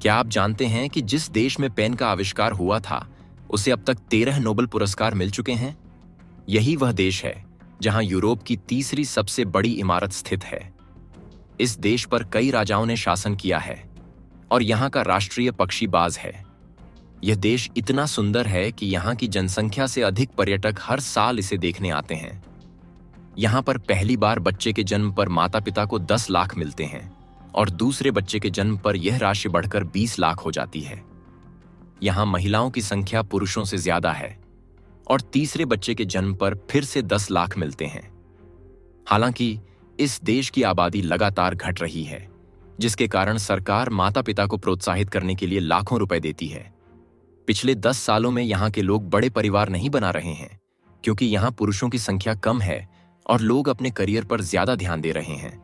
क्या आप जानते हैं कि जिस देश में पेन का आविष्कार हुआ था उसे अब तक 13 नोबेल पुरस्कार मिल चुके हैं? यही वह देश है जहां यूरोप की तीसरी सबसे बड़ी इमारत स्थित है। इस देश पर कई राजाओं ने शासन किया है और यहाँ का राष्ट्रीय पक्षी बाज है। यह देश इतना सुंदर है कि यहाँ की जनसंख्या से अधिक पर्यटक हर साल इसे देखने आते हैं। यहाँ पर पहली बार बच्चे के जन्म पर माता पिता को 10 लाख मिलते हैं और दूसरे बच्चे के जन्म पर यह राशि बढ़कर 20 लाख हो जाती है। यहाँ महिलाओं की संख्या पुरुषों से ज्यादा है और तीसरे बच्चे के जन्म पर फिर से 10 लाख मिलते हैं। हालांकि इस देश की आबादी लगातार घट रही है, जिसके कारण सरकार माता पिता को प्रोत्साहित करने के लिए लाखों रुपए देती है। पिछले 10 सालों में यहाँ के लोग बड़े परिवार नहीं बना रहे हैं, क्योंकि यहाँ पुरुषों की संख्या कम है और लोग अपने करियर पर ज्यादा ध्यान दे रहे हैं।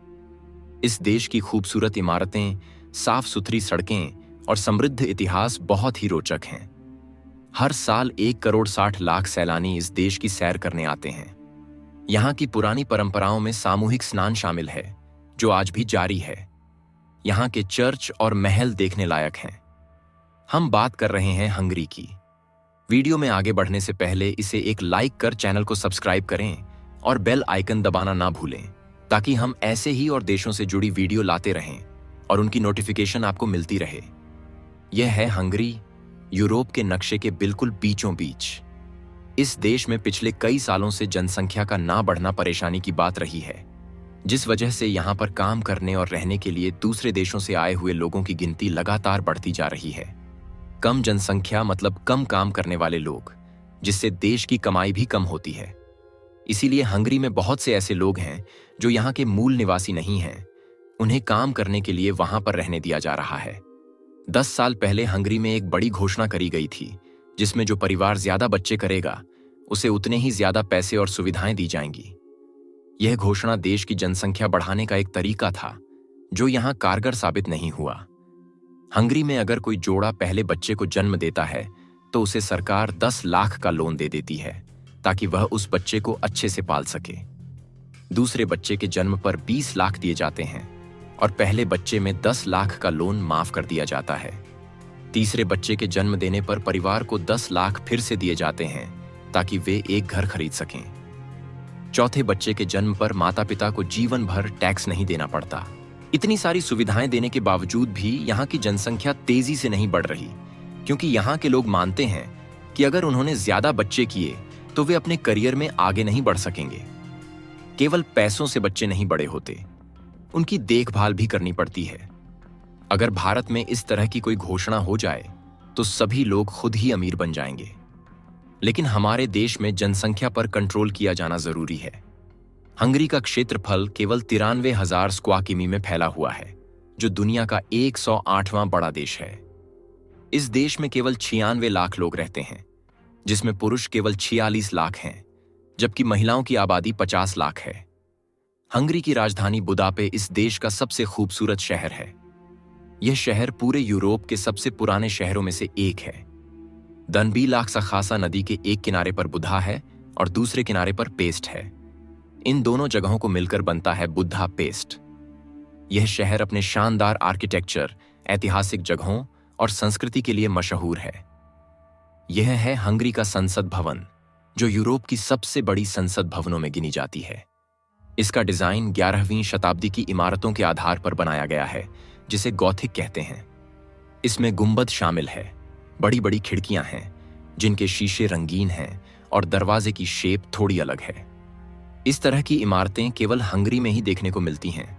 इस देश की खूबसूरत इमारतें, साफ सुथरी सड़कें और समृद्ध इतिहास बहुत ही रोचक हैं। हर साल 1 करोड़ 60 लाख सैलानी इस देश की सैर करने आते हैं। यहाँ की पुरानी परंपराओं में सामूहिक स्नान शामिल है, जो आज भी जारी है। यहाँ के चर्च और महल देखने लायक हैं। हम बात कर रहे हैं हंगरी की। वीडियो में आगे बढ़ने से पहले इसे एक लाइक कर चैनल को सब्सक्राइब करें और बेल आइकन दबाना ना भूलें, ताकि हम ऐसे ही और देशों से जुड़ी वीडियो लाते रहें और उनकी नोटिफिकेशन आपको मिलती रहे। यह है हंगरी, यूरोप के नक्शे के बिल्कुल बीचों बीच। इस देश में पिछले कई सालों से जनसंख्या का ना बढ़ना परेशानी की बात रही है, जिस वजह से यहाँ पर काम करने और रहने के लिए दूसरे देशों से आए हुए लोगों की गिनती लगातार बढ़ती जा रही है। कम जनसंख्या मतलब कम काम करने वाले लोग, जिससे देश की कमाई भी कम होती है। इसीलिए हंगरी में बहुत से ऐसे लोग हैं जो यहाँ के मूल निवासी नहीं हैं। उन्हें काम करने के लिए वहां पर रहने दिया जा रहा है। 10 साल पहले हंगरी में एक बड़ी घोषणा करी गई थी, जिसमें जो परिवार ज्यादा बच्चे करेगा उसे उतने ही ज्यादा पैसे और सुविधाएं दी जाएंगी। यह घोषणा देश की जनसंख्या बढ़ाने का एक तरीका था, जो यहाँ कारगर साबित नहीं हुआ। हंगरी में अगर कोई जोड़ा पहले बच्चे को जन्म देता है तो उसे सरकार 10 लाख का लोन दे देती है, ताकि वह उस बच्चे को अच्छे से पाल सके। दूसरे बच्चे के जन्म पर 20 लाख दिए जाते हैं और पहले बच्चे में 10 लाख का लोन माफ कर दिया जाता है। तीसरे बच्चे के जन्म देने पर परिवार को 10 लाख फिर से दिए जाते हैं, ताकि वे एक घर खरीद सकें। चौथे बच्चे के जन्म पर माता पिता को जीवन भर टैक्स नहीं देना पड़ता। इतनी सारी सुविधाएं देने के बावजूद भी यहाँ की जनसंख्या तेजी से नहीं बढ़ रही, क्योंकि यहाँ के लोग मानते हैं कि अगर उन्होंने ज्यादा बच्चे किए तो वे अपने करियर में आगे नहीं बढ़ सकेंगे। केवल पैसों से बच्चे नहीं बड़े होते, उनकी देखभाल भी करनी पड़ती है। अगर भारत में इस तरह की कोई घोषणा हो जाए तो सभी लोग खुद ही अमीर बन जाएंगे। लेकिन हमारे देश में जनसंख्या पर कंट्रोल किया जाना जरूरी है। हंगरी का क्षेत्रफल केवल 93,000 स्क्वायर किमी में फैला हुआ है, जो दुनिया का 108वां बड़ा देश है। इस देश में केवल 96 लाख लोग रहते हैं, जिसमें पुरुष केवल 46 लाख हैं, जबकि महिलाओं की आबादी 50 लाख है। हंगरी की राजधानी बुदापे इस देश का सबसे खूबसूरत शहर है। यह शहर पूरे यूरोप के सबसे पुराने शहरों में से एक है। दनबीलाक्साखासा नदी के एक किनारे पर बुधा है और दूसरे किनारे पर पेस्ट है। इन दोनों जगहों को मिलकर बनता है बुद्धा पेस्ट। यह शहर अपने शानदार आर्किटेक्चर, ऐतिहासिक जगहों और संस्कृति के लिए मशहूर है। यह है हंगरी का संसद भवन, जो यूरोप की सबसे बड़ी संसद भवनों में गिनी जाती है। इसका डिजाइन 11वीं शताब्दी की इमारतों के आधार पर बनाया गया है, जिसे गॉथिक कहते हैं। इसमें गुंबद शामिल है, बड़ी बड़ी खिड़कियां हैं जिनके शीशे रंगीन हैं और दरवाजे की शेप थोड़ी अलग है। इस तरह की इमारतें केवल हंगरी में ही देखने को मिलती हैं।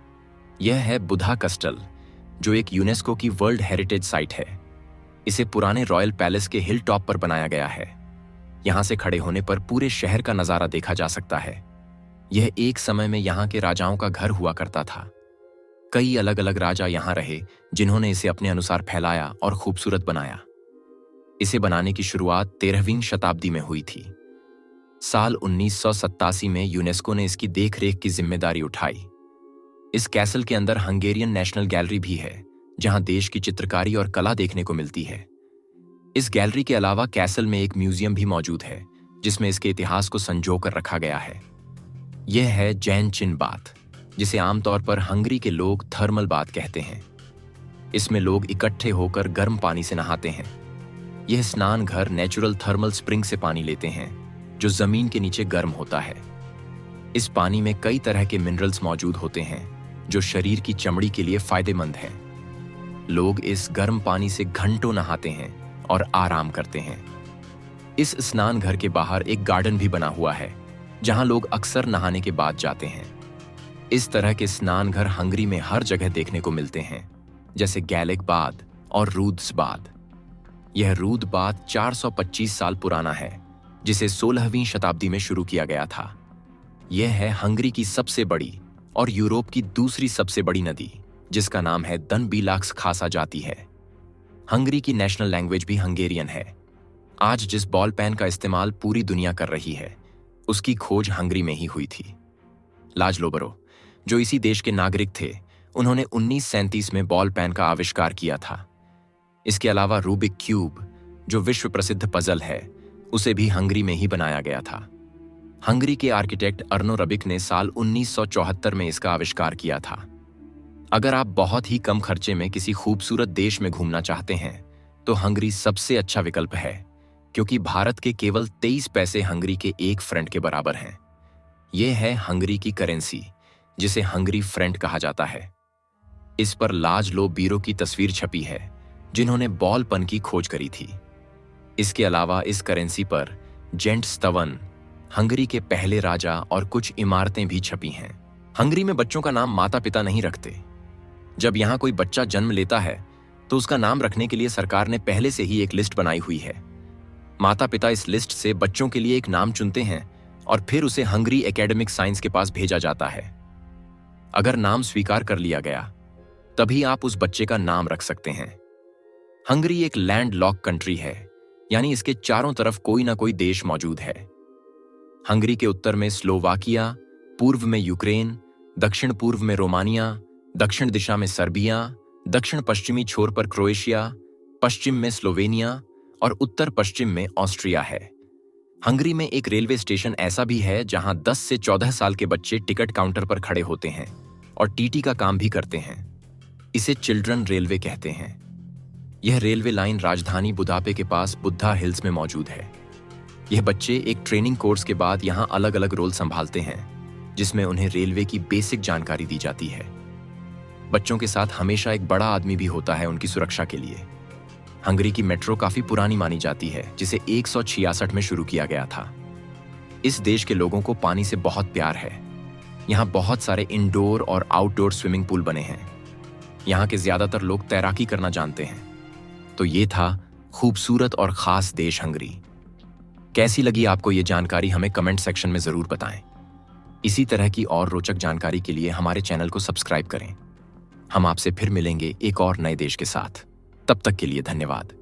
यह है बुधा कस्टल, जो एक यूनेस्को की वर्ल्ड हेरिटेज साइट है। इसे पुराने रॉयल पैलेस के हिल टॉप पर बनाया गया है। यहां से खड़े होने पर पूरे शहर का नजारा देखा जा सकता है। यह एक समय में यहाँ के राजाओं का घर हुआ करता था। कई अलग अलग राजा यहाँ रहे, जिन्होंने इसे अपने अनुसार फैलाया और खूबसूरत बनाया। इसे बनाने की शुरुआत 13वीं शताब्दी में हुई थी। साल 1987 में यूनेस्को ने इसकी देखरेख की जिम्मेदारी उठाई। इस कैसल के अंदर हंगेरियन नेशनल गैलरी भी है, जहां देश की चित्रकारी और कला देखने को मिलती है। इस गैलरी के अलावा कैसल में एक म्यूजियम भी मौजूद है, जिसमें इसके इतिहास को संजोकर रखा गया है। यह है जैन चिन बाथ, जिसे आमतौर पर हंगरी के लोग थर्मल बाथ कहते हैं। इसमें लोग इकट्ठे होकर गर्म पानी से नहाते हैं। यह स्नान घर नेचुरल थर्मल स्प्रिंग से पानी लेते हैं जो जमीन के नीचे गर्म होता है। इस पानी में कई तरह के मिनरल्स मौजूद होते हैं जो शरीर की चमड़ी के लिए फायदेमंद हैं। लोग इस गर्म पानी से घंटों नहाते हैं और आराम करते हैं। इस स्नान घर के बाहर एक गार्डन भी बना हुआ है जहां लोग अक्सर नहाने के बाद जाते हैं। इस तरह के स्नान घर हंगरी में हर जगह देखने को मिलते हैं, जैसे गैलिक बाथ और रूद्स बाथ। यह रूद बाथ 425 साल पुराना है, जिसे 16वीं शताब्दी में शुरू किया गया था। यह है हंगरी की सबसे बड़ी और यूरोप की दूसरी सबसे बड़ी नदी, जिसका नाम है दनबीलाक्स खासा जाती है। हंगरी की नेशनल लैंग्वेज भी हंगेरियन है। आज जिस बॉल पेन का इस्तेमाल पूरी दुनिया कर रही है, उसकी खोज हंगरी में ही हुई थी। लाजलोबरो, जो इसी देश के नागरिक थे, उन्होंने 1937 में बॉल पेन का आविष्कार किया था। इसके अलावा रूबिक क्यूब, जो विश्व प्रसिद्ध पजल है, उसे भी हंगरी में ही बनाया गया था। हंगरी के आर्किटेक्ट अर्नो रबिक ने साल 1974 में इसका आविष्कार किया था। अगर आप बहुत ही कम खर्चे में किसी खूबसूरत देश में घूमना चाहते हैं तो हंगरी सबसे अच्छा विकल्प है, क्योंकि भारत के केवल 23 पैसे हंगरी के 1 फ्रैंक के बराबर हैं। यह है हंगरी की करेंसी, जिसे हंगरी फ्रैंक कहा जाता है। इस पर लाजलो बीरो की तस्वीर छपी है, जिन्होंने बॉल पेन की खोज करी थी। इसके अलावा इस करेंसी पर जेंट स्तवन, हंगरी के पहले राजा और कुछ इमारतें भी छपी हैं। हंगरी में बच्चों का नाम माता पिता नहीं रखते। जब यहाँ कोई बच्चा जन्म लेता है तो उसका नाम रखने के लिए सरकार ने पहले से ही एक लिस्ट बनाई हुई है। माता पिता इस लिस्ट से बच्चों के लिए एक नाम चुनते हैं और फिर उसे हंगरी एकेडमिक साइंस के पास भेजा जाता है। अगर नाम स्वीकार कर लिया गया, तभी आप उस बच्चे का नाम रख सकते हैं। हंगरी एक लैंड लॉक कंट्री है, यानी इसके चारों तरफ कोई ना कोई देश मौजूद है। हंगरी के उत्तर में स्लोवाकिया, पूर्व में यूक्रेन, दक्षिण पूर्व में रोमानिया, दक्षिण दिशा में सर्बिया, दक्षिण पश्चिमी छोर पर क्रोएशिया, पश्चिम में स्लोवेनिया और उत्तर पश्चिम में ऑस्ट्रिया है। हंगरी में एक रेलवे स्टेशन ऐसा भी है जहां 10 से 14 साल के बच्चे टिकट काउंटर पर खड़े होते हैं और टीटी का काम भी करते हैं। इसे चिल्ड्रन रेलवे कहते हैं। यह रेलवे लाइन राजधानी बुदापे के पास बुद्धा हिल्स में मौजूद है। यह बच्चे एक ट्रेनिंग कोर्स के बाद यहाँ अलग अलग रोल संभालते हैं, जिसमें उन्हें रेलवे की बेसिक जानकारी दी जाती है। बच्चों के साथ हमेशा एक बड़ा आदमी भी होता है उनकी सुरक्षा के लिए। हंगरी की मेट्रो काफी पुरानी मानी जाती है, जिसे 166 में शुरू किया गया था। इस देश के लोगों को पानी से बहुत प्यार है। यहाँ बहुत सारे इंडोर और आउटडोर स्विमिंग पूल बने हैं। यहाँ के ज्यादातर लोग तैराकी करना जानते हैं। तो ये था खूबसूरत और खास देश हंगरी। कैसी लगी आपको ये जानकारी, हमें कमेंट सेक्शन में जरूर बताएं। इसी तरह की और रोचक जानकारी के लिए हमारे चैनल को सब्सक्राइब करें। हम आपसे फिर मिलेंगे एक और नए देश के साथ। तब तक के लिए धन्यवाद।